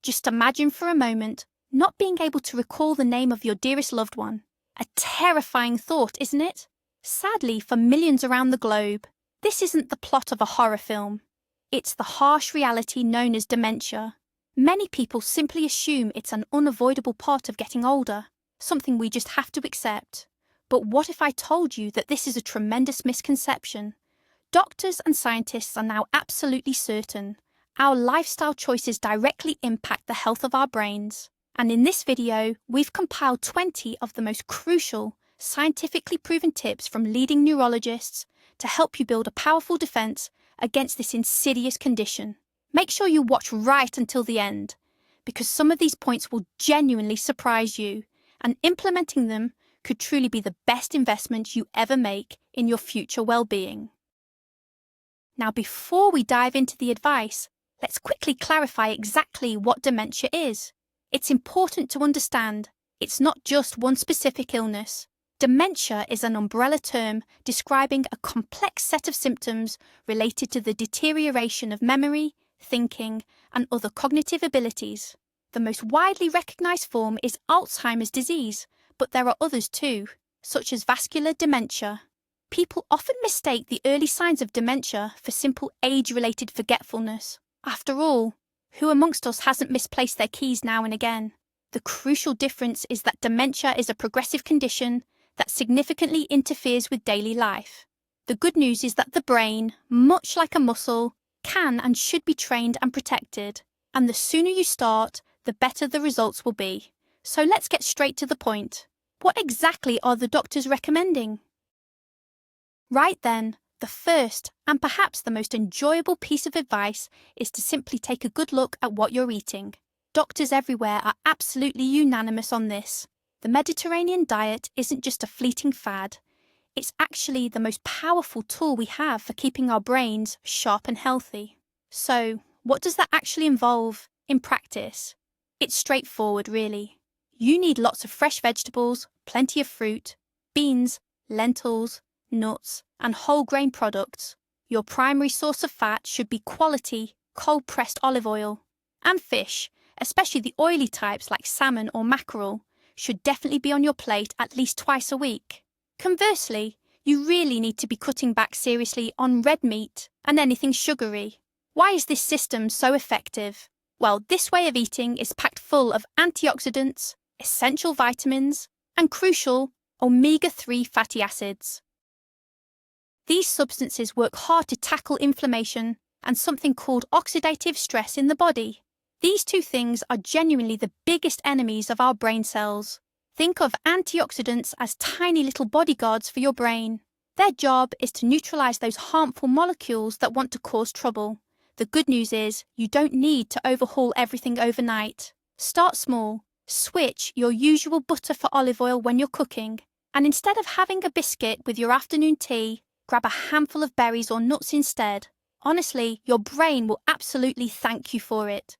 Just imagine for a moment not being able to recall the name of your dearest loved one. A terrifying thought, isn't it? Sadly, for millions around the globe, this isn't the plot of a horror film. It's the harsh reality known as dementia. Many people simply assume it's an unavoidable part of getting older, something we just have to accept. But what if I told you that this is a tremendous misconception? Doctors and scientists are now absolutely certain our lifestyle choices directly impact the health of our brains. And in this video, we've compiled 20 of the most crucial, scientifically proven tips from leading neurologists to help you build a powerful defense against this insidious condition. Make sure you watch right until the end, because some of these points will genuinely surprise you, and implementing them could truly be the best investment you ever make in your future well-being. Now, before we dive into the advice, let's quickly clarify exactly what dementia is. It's important to understand it's not just one specific illness. Dementia is an umbrella term describing a complex set of symptoms related to the deterioration of memory, thinking, and other cognitive abilities. The most widely recognized form is Alzheimer's disease, but there are others too, such as vascular dementia. People often mistake the early signs of dementia for simple age-related forgetfulness. After all, who amongst us hasn't misplaced their keys now and again? The crucial difference is that dementia is a progressive condition that significantly interferes with daily life. The good news is that the brain, much like a muscle, can and should be trained and protected, and the sooner you start, the better the results will be. So let's get straight to the point. What exactly are the doctors recommending? Right then, the first and perhaps the most enjoyable piece of advice is to simply take a good look at what you're eating. Doctors everywhere are absolutely unanimous on this. The Mediterranean diet isn't just a fleeting fad. It's actually the most powerful tool we have for keeping our brains sharp and healthy. So, what does that actually involve in practice? It's straightforward, really. You need lots of fresh vegetables, plenty of fruit, beans, lentils, nuts, and whole grain products. Your primary source of fat should be quality, cold-pressed olive oil. And fish, especially the oily types like salmon or mackerel, should definitely be on your plate at least twice a week. Conversely, you really need to be cutting back seriously on red meat and anything sugary. Why is this system so effective? Well, this way of eating is packed full of antioxidants, essential vitamins, and crucial omega-3 fatty acids. These substances work hard to tackle inflammation and something called oxidative stress in the body. These two things are genuinely the biggest enemies of our brain cells. Think of antioxidants as tiny little bodyguards for your brain. Their job is to neutralize those harmful molecules that want to cause trouble. The good news is you don't need to overhaul everything overnight. Start small. Switch your usual butter for olive oil when you're cooking, and instead of having a biscuit with your afternoon tea, grab a handful of berries or nuts instead. Honestly, your brain will absolutely thank you for it.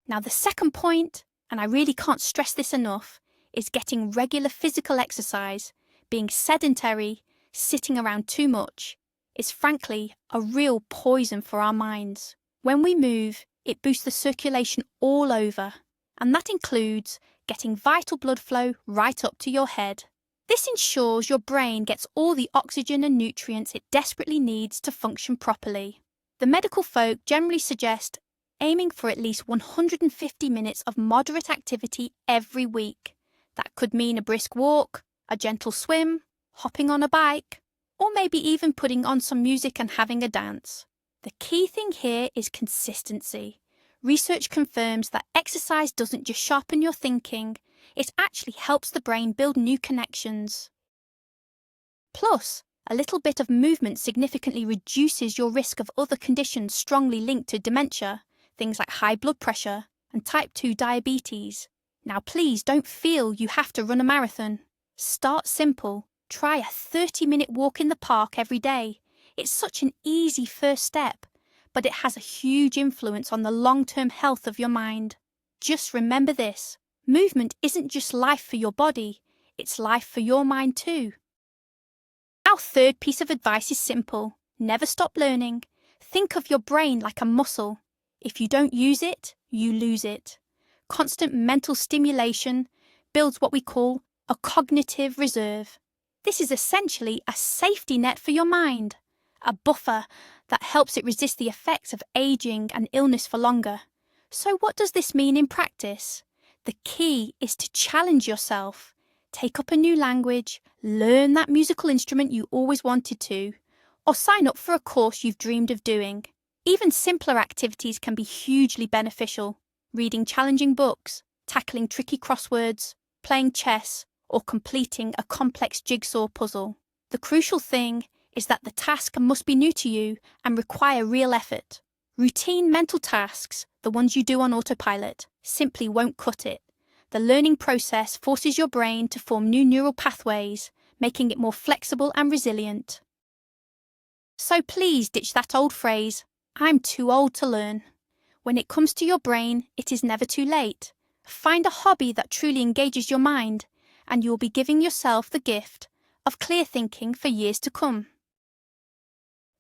Now, the second point, and I really can't stress this enough, is getting regular physical exercise. Being sedentary, sitting around too much, is frankly a real poison for our minds. When we move, it boosts the circulation all over, and that includes getting vital blood flow right up to your head. This ensures your brain gets all the oxygen and nutrients it desperately needs to function properly. The medical folk generally suggest aiming for at least 150 minutes of moderate activity every week. That could mean a brisk walk, a gentle swim, hopping on a bike, or maybe even putting on some music and having a dance. The key thing here is consistency. Research confirms that exercise doesn't just sharpen your thinking, it actually helps the brain build new connections. Plus, a little bit of movement significantly reduces your risk of other conditions strongly linked to dementia, things like high blood pressure and type 2 diabetes. Now, please don't feel you have to run a marathon. Start simple. Try a 30-minute walk in the park every day. It's such an easy first step, but it has a huge influence on the long-term health of your mind. Just remember this. Movement isn't just life for your body, it's life for your mind too. Our third piece of advice is simple. Never stop learning. Think of your brain like a muscle. If you don't use it, you lose it. Constant mental stimulation builds what we call a cognitive reserve. This is essentially a safety net for your mind, a buffer that helps it resist the effects of aging and illness for longer. So what does this mean in practice? The key is to challenge yourself. Take up a new language, learn that musical instrument you always wanted to, or sign up for a course you've dreamed of doing. Even simpler activities can be hugely beneficial. Reading challenging books, tackling tricky crosswords, playing chess, or completing a complex jigsaw puzzle. The crucial thing is that the task must be new to you and require real effort. Routine mental tasks, the ones you do on autopilot, simply won't cut it. The learning process forces your brain to form new neural pathways, making it more flexible and resilient. So please ditch that old phrase, "I'm too old to learn." When it comes to your brain, it is never too late. Find a hobby that truly engages your mind, and you'll be giving yourself the gift of clear thinking for years to come.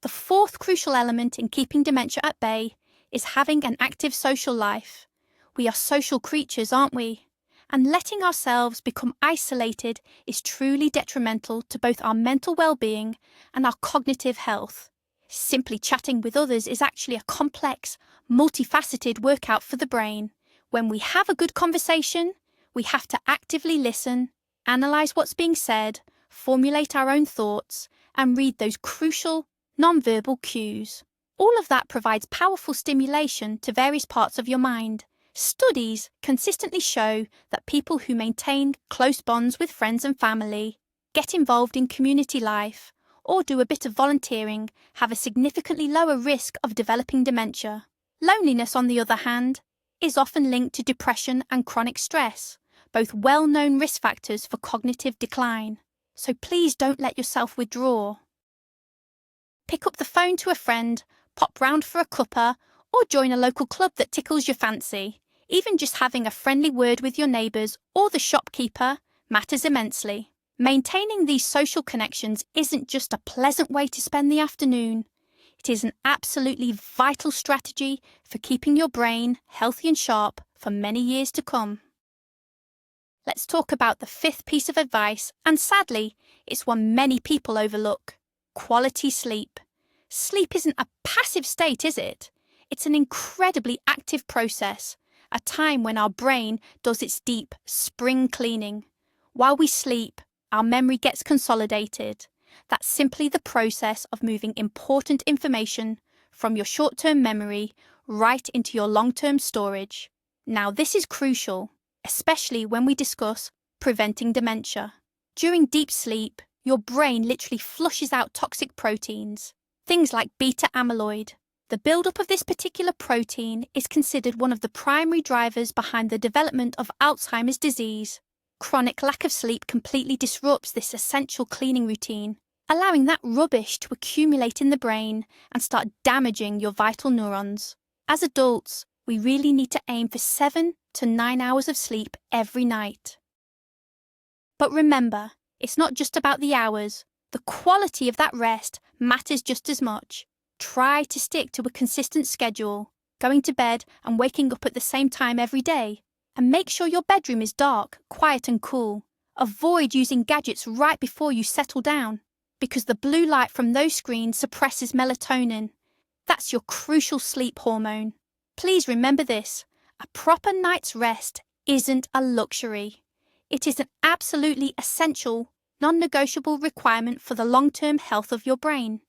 The fourth crucial element in keeping dementia at bay is having an active social life. We are social creatures, aren't we? And letting ourselves become isolated is truly detrimental to both our mental well-being and our cognitive health. Simply chatting with others is actually a complex, multifaceted workout for the brain. When we have a good conversation, we have to actively listen, analyse what's being said, formulate our own thoughts, and read those crucial, non-verbal cues. All of that provides powerful stimulation to various parts of your mind. Studies consistently show that people who maintain close bonds with friends and family, get involved in community life, or do a bit of volunteering have a significantly lower risk of developing dementia. Loneliness, on the other hand, is often linked to depression and chronic stress, both well-known risk factors for cognitive decline. So please don't let yourself withdraw. Pick up the phone to a friend, pop round for a cuppa, or join a local club that tickles your fancy. Even just having a friendly word with your neighbours or the shopkeeper matters immensely. Maintaining these social connections isn't just a pleasant way to spend the afternoon. It is an absolutely vital strategy for keeping your brain healthy and sharp for many years to come. Let's talk about the fifth piece of advice, and sadly, it's one many people overlook: quality sleep. Sleep isn't a passive state, is it? It's an incredibly active process, a time when our brain does its deep spring cleaning. While we sleep, our memory gets consolidated. That's simply the process of moving important information from your short-term memory right into your long-term storage. Now, this is crucial, especially when we discuss preventing dementia. During deep sleep, your brain literally flushes out toxic proteins, things like beta amyloid. The buildup of this particular protein is considered one of the primary drivers behind the development of Alzheimer's disease. Chronic lack of sleep completely disrupts this essential cleaning routine, allowing that rubbish to accumulate in the brain and start damaging your vital neurons. As adults, we really need to aim for 7 to 9 hours of sleep every night. But remember, it's not just about the hours. The quality of that rest matters just as much. Try to stick to a consistent schedule, going to bed and waking up at the same time every day. And make sure your bedroom is dark, quiet and cool. Avoid using gadgets right before you settle down, because the blue light from those screens suppresses melatonin. That's your crucial sleep hormone. Please remember this: a proper night's rest isn't a luxury. It is an absolutely essential, non-negotiable requirement for the long-term health of your brain.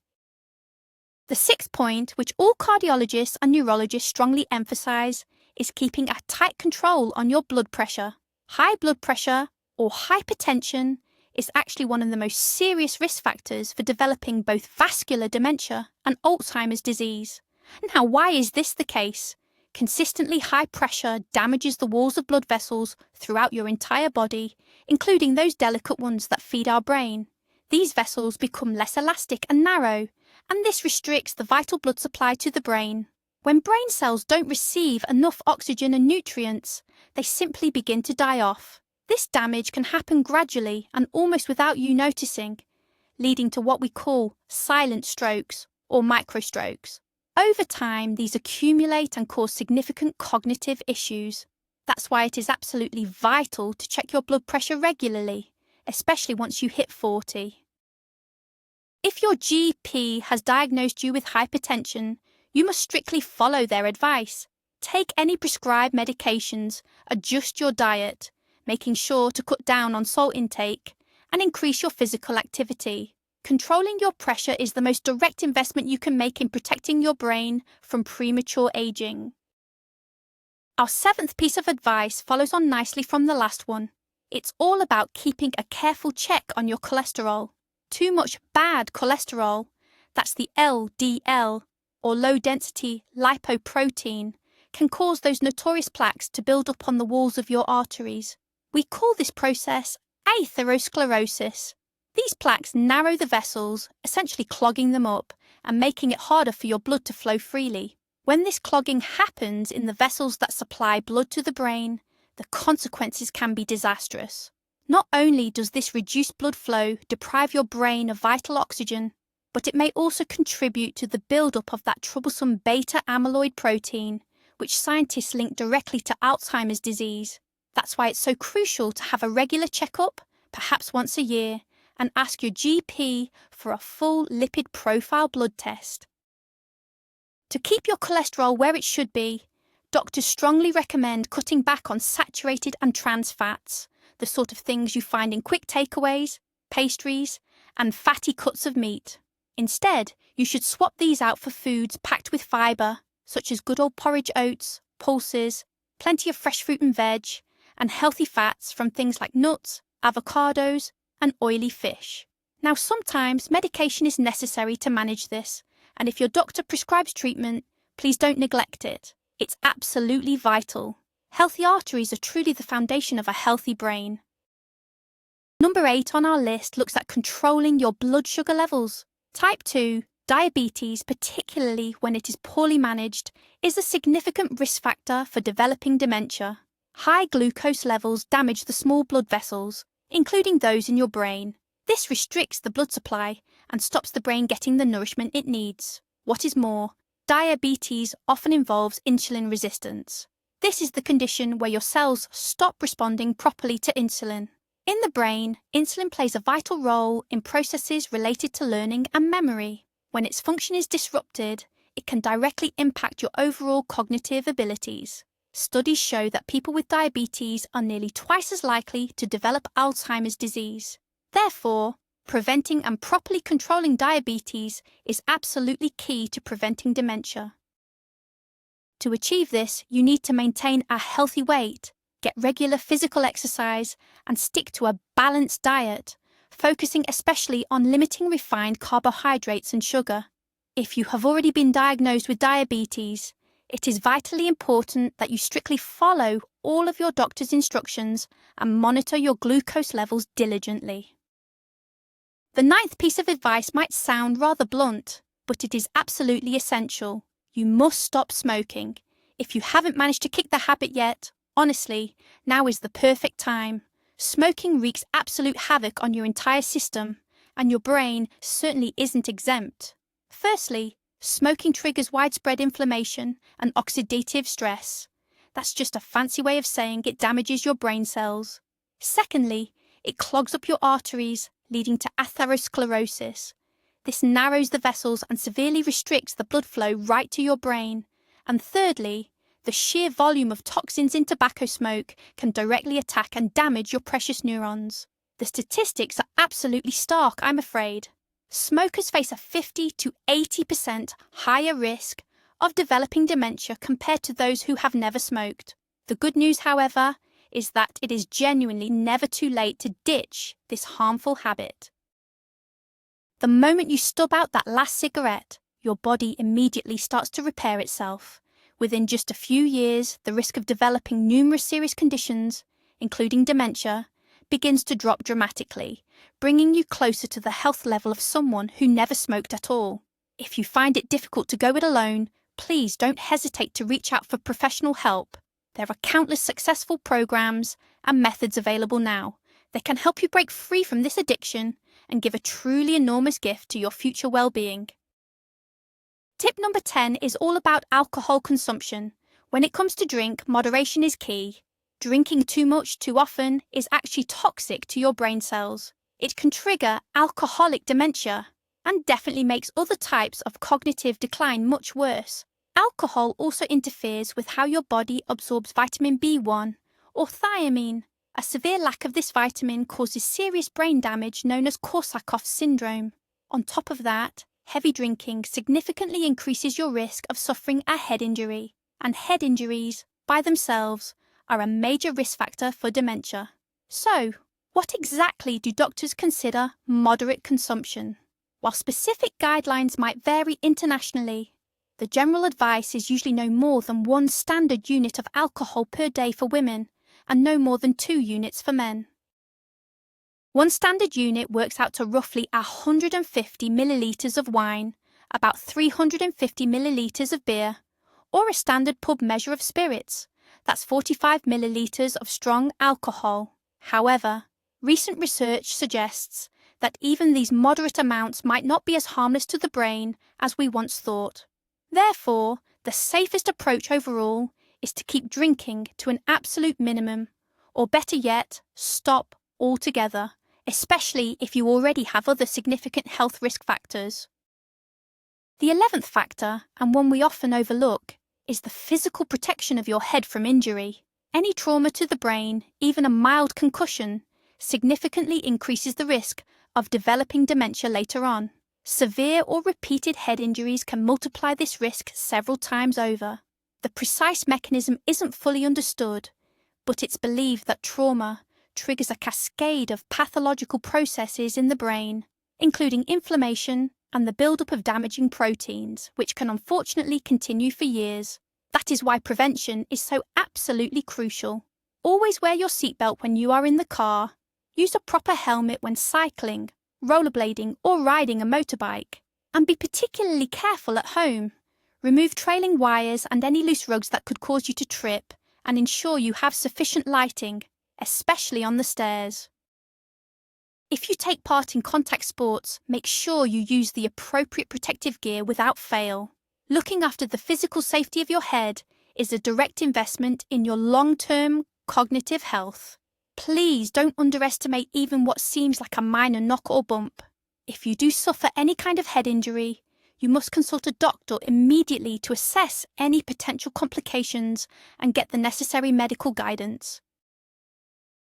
The sixth point, which all cardiologists and neurologists strongly emphasize, is keeping a tight control on your blood pressure. High blood pressure, or hypertension, is actually one of the most serious risk factors for developing both vascular dementia and Alzheimer's disease. Now, why is this the case? Consistently high pressure damages the walls of blood vessels throughout your entire body, including those delicate ones that feed our brain. These vessels become less elastic and narrow, and this restricts the vital blood supply to the brain. When brain cells don't receive enough oxygen and nutrients, they simply begin to die off. This damage can happen gradually and almost without you noticing, leading to what we call silent strokes or microstrokes. Over time, these accumulate and cause significant cognitive issues. That's why it is absolutely vital to check your blood pressure regularly, especially once you hit 40. If your GP has diagnosed you with hypertension, you must strictly follow their advice. Take any prescribed medications, adjust your diet, making sure to cut down on salt intake, and increase your physical activity. Controlling your pressure is the most direct investment you can make in protecting your brain from premature aging. Our seventh piece of advice follows on nicely from the last one. It's all about keeping a careful check on your cholesterol. Too much bad cholesterol, that's the LDL, or low-density lipoprotein, can cause those notorious plaques to build up on the walls of your arteries. We call this process atherosclerosis. These plaques narrow the vessels, essentially clogging them up and making it harder for your blood to flow freely. When this clogging happens in the vessels that supply blood to the brain, the consequences can be disastrous. Not only does this reduced blood flow deprive your brain of vital oxygen, but it may also contribute to the buildup of that troublesome beta-amyloid protein, which scientists link directly to Alzheimer's disease. That's why it's so crucial to have a regular checkup, perhaps once a year, and ask your GP for a full lipid profile blood test. To keep your cholesterol where it should be, doctors strongly recommend cutting back on saturated and trans fats, the sort of things you find in quick takeaways, pastries, and fatty cuts of meat. Instead, you should swap these out for foods packed with fibre, such as good old porridge oats, pulses, plenty of fresh fruit and veg, and healthy fats from things like nuts, avocados, and oily fish. Now, sometimes medication is necessary to manage this, and if your doctor prescribes treatment, please don't neglect it. It's absolutely vital. Healthy arteries are truly the foundation of a healthy brain. Number 8 on our list looks at controlling your blood sugar levels. Type 2, diabetes, particularly when it is poorly managed, is a significant risk factor for developing dementia. High glucose levels damage the small blood vessels, including those in your brain. This restricts the blood supply and stops the brain getting the nourishment it needs. What is more, diabetes often involves insulin resistance. This is the condition where your cells stop responding properly to insulin. In the brain, insulin plays a vital role in processes related to learning and memory. When its function is disrupted, it can directly impact your overall cognitive abilities. Studies show that people with diabetes are nearly twice as likely to develop Alzheimer's disease. Therefore, preventing and properly controlling diabetes is absolutely key to preventing dementia. To achieve this, you need to maintain a healthy weight, get regular physical exercise, and stick to a balanced diet, focusing especially on limiting refined carbohydrates and sugar. If you have already been diagnosed with diabetes, it is vitally important that you strictly follow all of your doctor's instructions and monitor your glucose levels diligently. The 9th piece of advice might sound rather blunt, but it is absolutely essential. You must stop smoking. If you haven't managed to kick the habit yet, honestly, now is the perfect time. Smoking wreaks absolute havoc on your entire system, and your brain certainly isn't exempt. Firstly, smoking triggers widespread inflammation and oxidative stress. That's just a fancy way of saying it damages your brain cells. Secondly, it clogs up your arteries, leading to atherosclerosis. This narrows the vessels and severely restricts the blood flow right to your brain. And thirdly, the sheer volume of toxins in tobacco smoke can directly attack and damage your precious neurons. The statistics are absolutely stark, I'm afraid. Smokers face a 50 to 80% higher risk of developing dementia compared to those who have never smoked. The good news, however, is that it is genuinely never too late to ditch this harmful habit. The moment you stub out that last cigarette, your body immediately starts to repair itself. Within just a few years, the risk of developing numerous serious conditions, including dementia, begins to drop dramatically, bringing you closer to the health level of someone who never smoked at all. If you find it difficult to go it alone, please don't hesitate to reach out for professional help. There are countless successful programs and methods available now that can help you break free from this addiction and give a truly enormous gift to your future well-being. Tip number 10 is all about alcohol consumption. When it comes to drink, moderation is key. Drinking too much too often is actually toxic to your brain cells. It can trigger alcoholic dementia and definitely makes other types of cognitive decline much worse. Alcohol also interferes with how your body absorbs vitamin B1 or thiamine. A severe lack of this vitamin causes serious brain damage known as Korsakoff syndrome. On top of that, heavy drinking significantly increases your risk of suffering a head injury, and head injuries, by themselves, are a major risk factor for dementia. So, what exactly do doctors consider moderate consumption? While specific guidelines might vary internationally, the general advice is usually no more than 1 standard unit of alcohol per day for women and no more than 2 units for men. 1 standard unit works out to roughly 150 millilitres of wine, about 350 millilitres of beer, or a standard pub measure of spirits, that's 45 millilitres of strong alcohol. However, recent research suggests that even these moderate amounts might not be as harmless to the brain as we once thought. Therefore, the safest approach overall is to keep drinking to an absolute minimum, or better yet, stop altogether, especially if you already have other significant health risk factors. The 11th factor, and one we often overlook, is the physical protection of your head from injury. Any trauma to the brain, even a mild concussion, significantly increases the risk of developing dementia later on. Severe or repeated head injuries can multiply this risk several times over. The precise mechanism isn't fully understood, but it's believed that trauma triggers a cascade of pathological processes in the brain, including inflammation and the buildup of damaging proteins, which can unfortunately continue for years. That is why prevention is so absolutely crucial. Always wear your seatbelt when you are in the car. Use a proper helmet when cycling, rollerblading or riding a motorbike, and be particularly careful at home. Remove trailing wires and any loose rugs that could cause you to trip, and ensure you have sufficient lighting, especially on the stairs. If you take part in contact sports, make sure you use the appropriate protective gear without fail. Looking after the physical safety of your head is a direct investment in your long-term cognitive health. Please don't underestimate even what seems like a minor knock or bump. If you do suffer any kind of head injury, you must consult a doctor immediately to assess any potential complications and get the necessary medical guidance.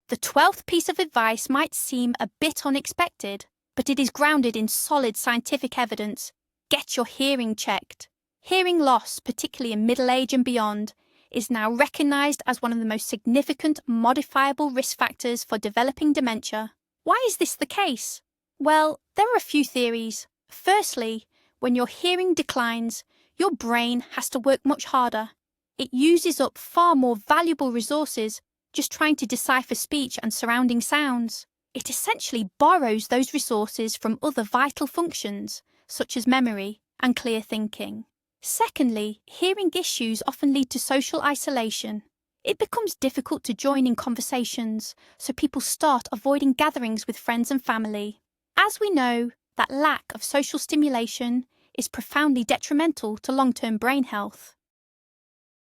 The 12th piece of advice might seem a bit unexpected, but it is grounded in solid scientific evidence. Get your hearing checked. Hearing loss, particularly in middle age and beyond, is now recognised as one of the most significant modifiable risk factors for developing dementia. Why is this the case? Well, there are a few theories. Firstly, when your hearing declines, your brain has to work much harder. It uses up far more valuable resources just trying to decipher speech and surrounding sounds. It essentially borrows those resources from other vital functions, such as memory and clear thinking. Secondly, hearing issues often lead to social isolation. It becomes difficult to join in conversations, so people start avoiding gatherings with friends and family. As we know, that lack of social stimulation is profoundly detrimental to long-term brain health.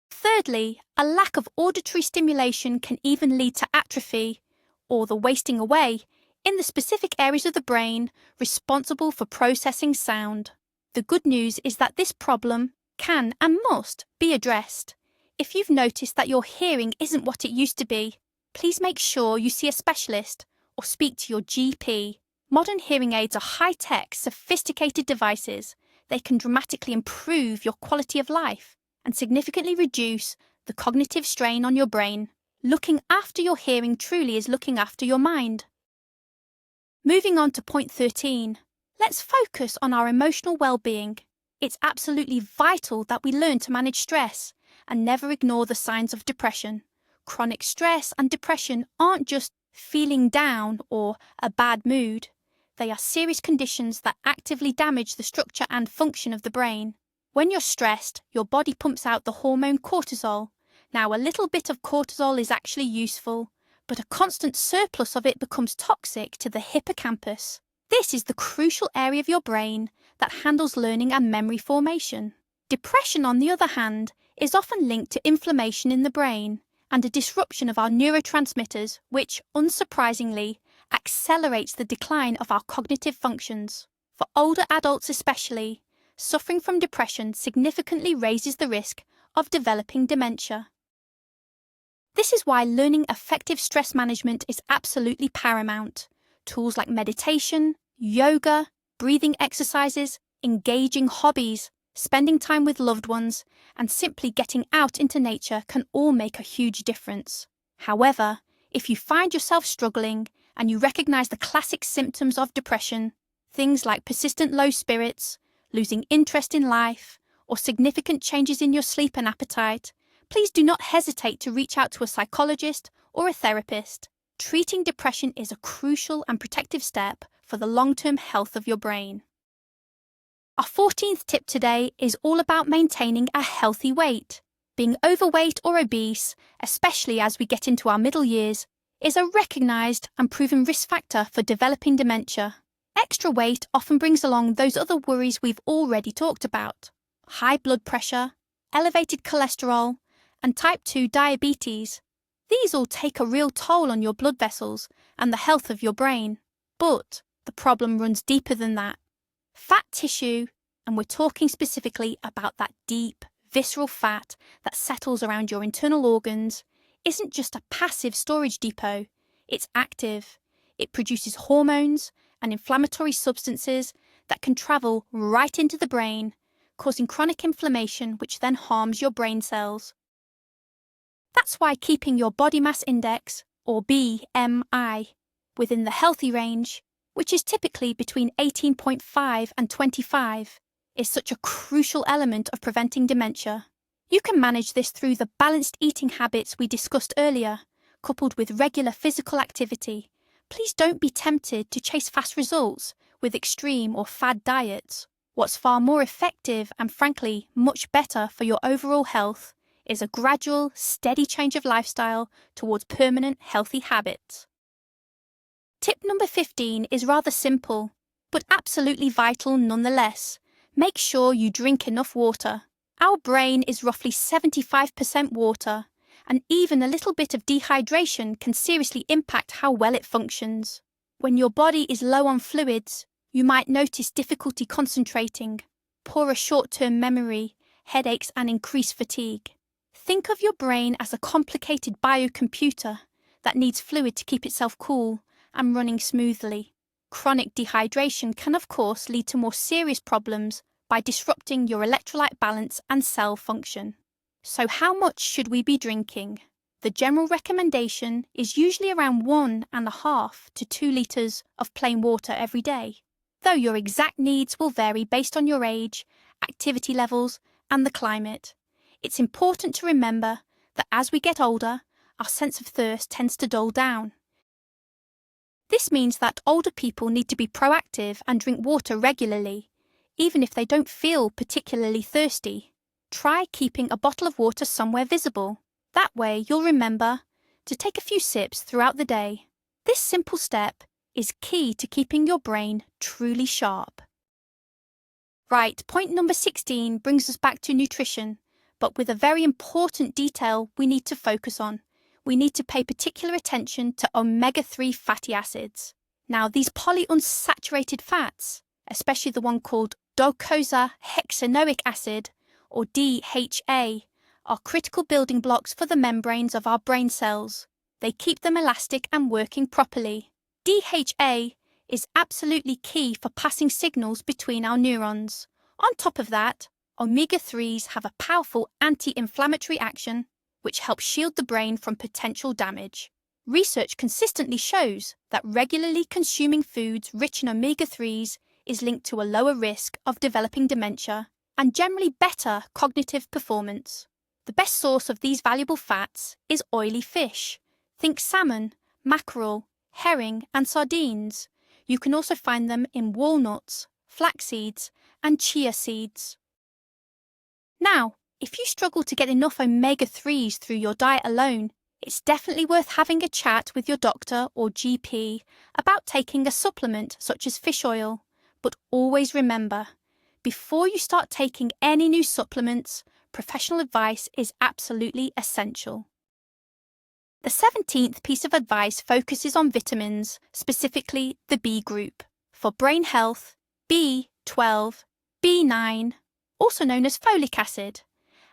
Thirdly, a lack of auditory stimulation can even lead to atrophy, or the wasting away, in the specific areas of the brain responsible for processing sound. The good news is that this problem can and must be addressed. If you've noticed that your hearing isn't what it used to be, please make sure you see a specialist or speak to your GP. Modern hearing aids are high-tech, sophisticated devices. They can dramatically improve your quality of life and significantly reduce the cognitive strain on your brain. Looking after your hearing truly is looking after your mind. Moving on to point 13. Let's focus on our emotional well-being. It's absolutely vital that we learn to manage stress and never ignore the signs of depression. Chronic stress and depression aren't just feeling down or a bad mood. They are serious conditions that actively damage the structure and function of the brain. When you're stressed, your body pumps out the hormone cortisol. Now, a little bit of cortisol is actually useful, but a constant surplus of it becomes toxic to the hippocampus. This is the crucial area of your brain that handles learning and memory formation. Depression, on the other hand, is often linked to inflammation in the brain and a disruption of our neurotransmitters, which, unsurprisingly, accelerates the decline of our cognitive functions. For older adults especially, suffering from depression significantly raises the risk of developing dementia. This is why learning effective stress management is absolutely paramount. Tools like meditation, yoga, breathing exercises, engaging hobbies, spending time with loved ones, and simply getting out into nature can all make a huge difference. However, if you find yourself struggling and you recognize the classic symptoms of depression, things like persistent low spirits, losing interest in life, or significant changes in your sleep and appetite, please do not hesitate to reach out to a psychologist or a therapist. Treating depression is a crucial and protective step for the long-term health of your brain. Our 14th tip today is all about maintaining a healthy weight. Being overweight or obese, especially as we get into our middle years, is a recognized and proven risk factor for developing dementia. Extra weight often brings along those other worries we've already talked about: high blood pressure, elevated cholesterol, and type 2 diabetes. These all take a real toll on your blood vessels and the health of your brain. But the problem runs deeper than that. Fat tissue, and we're talking specifically about that deep, visceral fat that settles around your internal organs, isn't just a passive storage depot, it's active. It produces hormones and inflammatory substances that can travel right into the brain, causing chronic inflammation which then harms your brain cells. That's why keeping your body mass index, or BMI, within the healthy range, which is typically between 18.5 and 25, is such a crucial element of preventing dementia. You can manage this through the balanced eating habits we discussed earlier, coupled with regular physical activity. Please don't be tempted to chase fast results with extreme or fad diets. What's far more effective and frankly much better for your overall health is a gradual, steady change of lifestyle towards permanent healthy habits. Tip number 15 is rather simple, but absolutely vital nonetheless. Make sure you drink enough water. Our brain is roughly 75% water, and even a little bit of dehydration can seriously impact how well it functions. When your body is low on fluids, you might notice difficulty concentrating, poorer short-term memory, headaches, and increased fatigue. Think of your brain as a complicated biocomputer that needs fluid to keep itself cool and running smoothly. Chronic dehydration can, of course, lead to more serious problems by disrupting your electrolyte balance and cell function. So how much should we be drinking? The general recommendation is usually around 1.5 to 2 litres of plain water every day, though your exact needs will vary based on your age, activity levels, and the climate. It's important to remember that as we get older, our sense of thirst tends to dull down. This means that older people need to be proactive and drink water regularly, even if they don't feel particularly thirsty. Try keeping a bottle of water somewhere visible. That way you'll remember to take a few sips throughout the day. This simple step is key to keeping your brain truly sharp. Right, point number 16 brings us back to nutrition, but with a very important detail we need to focus on. We need to pay particular attention to omega-3 fatty acids. Now, these polyunsaturated fats, especially the one called docosahexaenoic acid, or DHA, are critical building blocks for the membranes of our brain cells. They keep them elastic and working properly. DHA is absolutely key for passing signals between our neurons. On top of that, omega-3s have a powerful anti-inflammatory action which helps shield the brain from potential damage. Research consistently shows that regularly consuming foods rich in omega-3s is linked to a lower risk of developing dementia and generally better cognitive performance. The best source of these valuable fats is oily fish. Think salmon, mackerel, herring, and sardines. You can also find them in walnuts, flax seeds, and chia seeds. Now, if you struggle to get enough omega-3s through your diet alone, It's definitely worth having a chat with your doctor or GP about taking a supplement such as fish oil. But always remember, before you start taking any new supplements, professional advice is absolutely essential. The 17th piece of advice focuses on vitamins, specifically the B group. For brain health, B12, B9, also known as folic acid,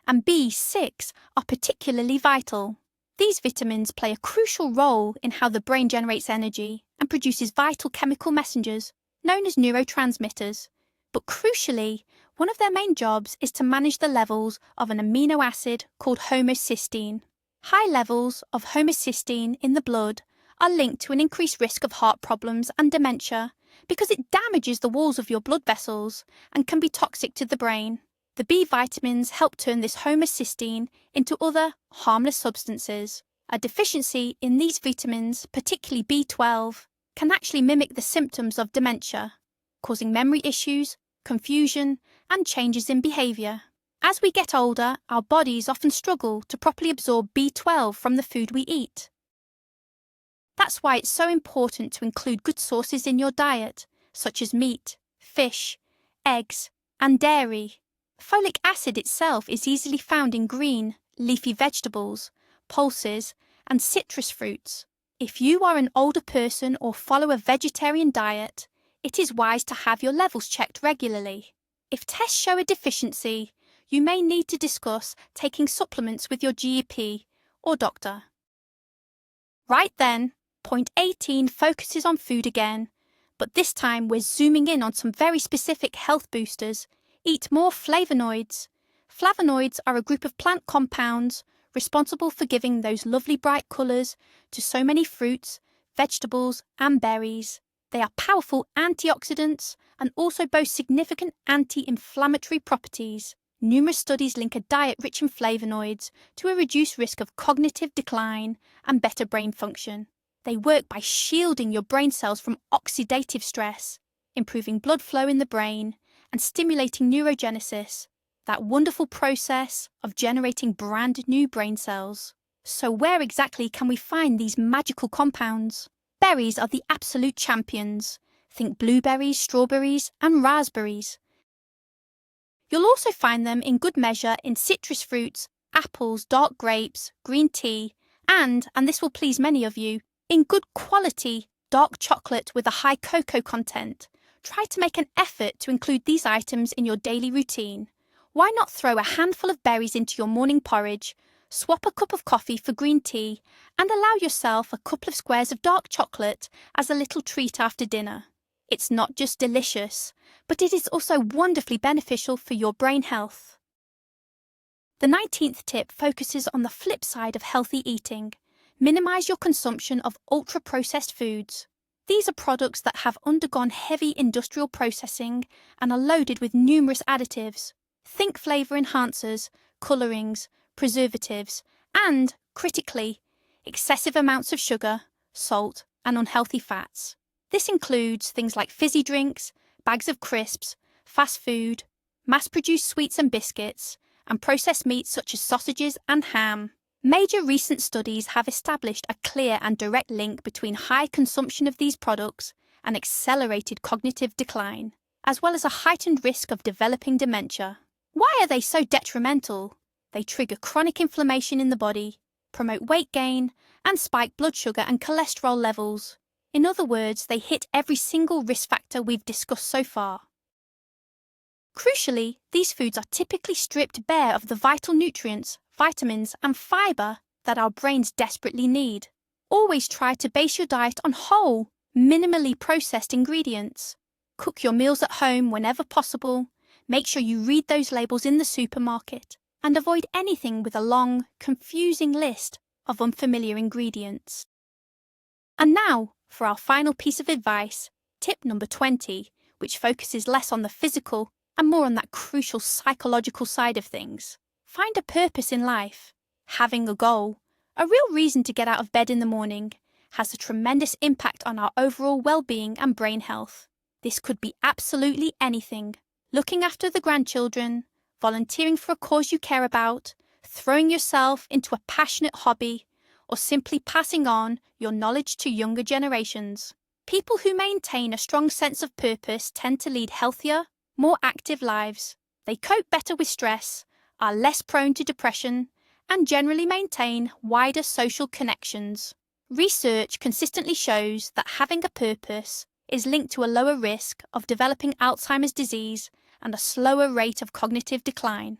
and B6 are particularly vital. These vitamins play a crucial role in how the brain generates energy and produces vital chemical messengers, known as neurotransmitters. But crucially, one of their main jobs is to manage the levels of an amino acid called homocysteine. High levels of homocysteine in the blood are linked to an increased risk of heart problems and dementia because it damages the walls of your blood vessels and can be toxic to the brain. The B vitamins help turn this homocysteine into other harmless substances. A deficiency in these vitamins, particularly B12, can actually mimic the symptoms of dementia, causing memory issues, confusion, and changes in behaviour. As we get older, our bodies often struggle to properly absorb B12 from the food we eat. That's why it's so important to include good sources in your diet, such as meat, fish, eggs, and dairy. Folic acid itself is easily found in green, leafy vegetables, pulses, and citrus fruits. If you are an older person or follow a vegetarian diet, it is wise to have your levels checked regularly. If tests show a deficiency, you may need to discuss taking supplements with your GP or doctor. Right then, point 18 focuses on food again, but this time we're zooming in on some very specific health boosters. Eat more flavonoids. Flavonoids are a group of plant compounds responsible for giving those lovely bright colours to so many fruits, vegetables and berries. They are powerful antioxidants and also boast significant anti-inflammatory properties. Numerous studies link a diet rich in flavonoids to a reduced risk of cognitive decline and better brain function. They work by shielding your brain cells from oxidative stress, improving blood flow in the brain, and stimulating neurogenesis, that wonderful process of generating brand new brain cells. So where exactly can we find these magical compounds? Berries are the absolute champions. Think blueberries, strawberries, and raspberries. You'll also find them in good measure in citrus fruits, apples, dark grapes, green tea, and this will please many of you, in good quality dark chocolate with a high cocoa content. Try to make an effort to include these items in your daily routine. Why not throw a handful of berries into your morning porridge, swap a cup of coffee for green tea, and allow yourself a couple of squares of dark chocolate as a little treat after dinner? It's not just delicious, but it is also wonderfully beneficial for your brain health. The 19th tip focuses on the flip side of healthy eating. Minimise your consumption of ultra-processed foods. These are products that have undergone heavy industrial processing and are loaded with numerous additives. Think flavour enhancers, colourings, preservatives, and, critically, excessive amounts of sugar, salt, and unhealthy fats. This includes things like fizzy drinks, bags of crisps, fast food, mass-produced sweets and biscuits, and processed meats such as sausages and ham. Major recent studies have established a clear and direct link between high consumption of these products and accelerated cognitive decline, as well as a heightened risk of developing dementia. Why are they so detrimental? They trigger chronic inflammation in the body, promote weight gain, and spike blood sugar and cholesterol levels. In other words, they hit every single risk factor we've discussed so far. Crucially, these foods are typically stripped bare of the vital nutrients, vitamins, and fibre that our brains desperately need. Always try to base your diet on whole, minimally processed ingredients. Cook your meals at home whenever possible. Make sure you read those labels in the supermarket and avoid anything with a long, confusing list of unfamiliar ingredients. And now, for our final piece of advice, tip number 20, which focuses less on the physical and more on that crucial psychological side of things. Find a purpose in life. Having a goal, a real reason to get out of bed in the morning, has a tremendous impact on our overall well-being and brain health. This could be absolutely anything. Looking after the grandchildren, volunteering for a cause you care about, throwing yourself into a passionate hobby, or simply passing on your knowledge to younger generations. People who maintain a strong sense of purpose tend to lead healthier, more active lives. They cope better with stress, are less prone to depression, and generally maintain wider social connections. Research consistently shows that having a purpose is linked to a lower risk of developing Alzheimer's disease and a slower rate of cognitive decline.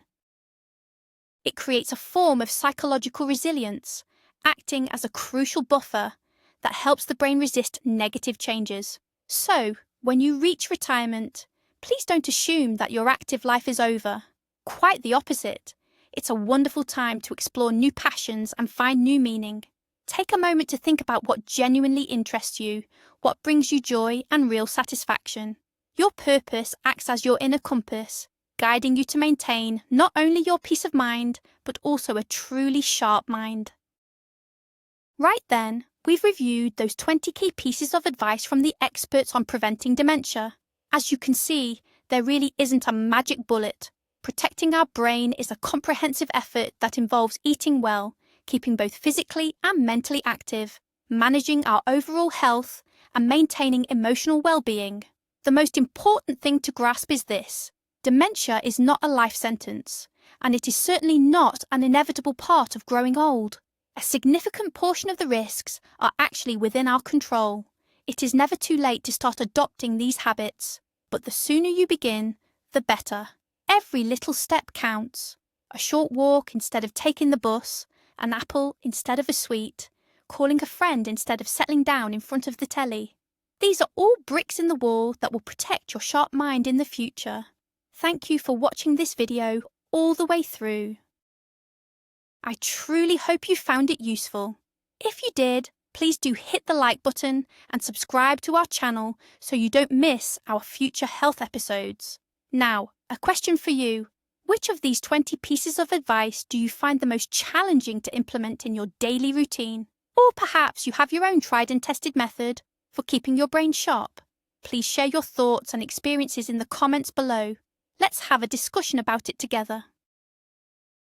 It creates a form of psychological resilience, acting as a crucial buffer that helps the brain resist negative changes. So, when you reach retirement, please don't assume that your active life is over. Quite the opposite. It's a wonderful time to explore new passions and find new meaning. Take a moment to think about what genuinely interests you, what brings you joy and real satisfaction. Your purpose acts as your inner compass, guiding you to maintain not only your peace of mind, but also a truly sharp mind. Right then, we've reviewed those 20 key pieces of advice from the experts on preventing dementia. As you can see, there really isn't a magic bullet. Protecting our brain is a comprehensive effort that involves eating well, keeping both physically and mentally active, managing our overall health, and maintaining emotional well-being. The most important thing to grasp is this: dementia is not a life sentence, and it is certainly not an inevitable part of growing old. A significant portion of the risks are actually within our control. It is never too late to start adopting these habits, but the sooner you begin, the better. Every little step counts. A short walk instead of taking the bus, an apple instead of a sweet, calling a friend instead of settling down in front of the telly. These are all bricks in the wall that will protect your sharp mind in the future. Thank you for watching this video all the way through. I truly hope you found it useful. If you did, please do hit the like button and subscribe to our channel so you don't miss our future health episodes. Now, a question for you. Which of these 20 pieces of advice do you find the most challenging to implement in your daily routine? Or perhaps you have your own tried and tested method for keeping your brain sharp? Please share your thoughts and experiences in the comments below. Let's have a discussion about it together.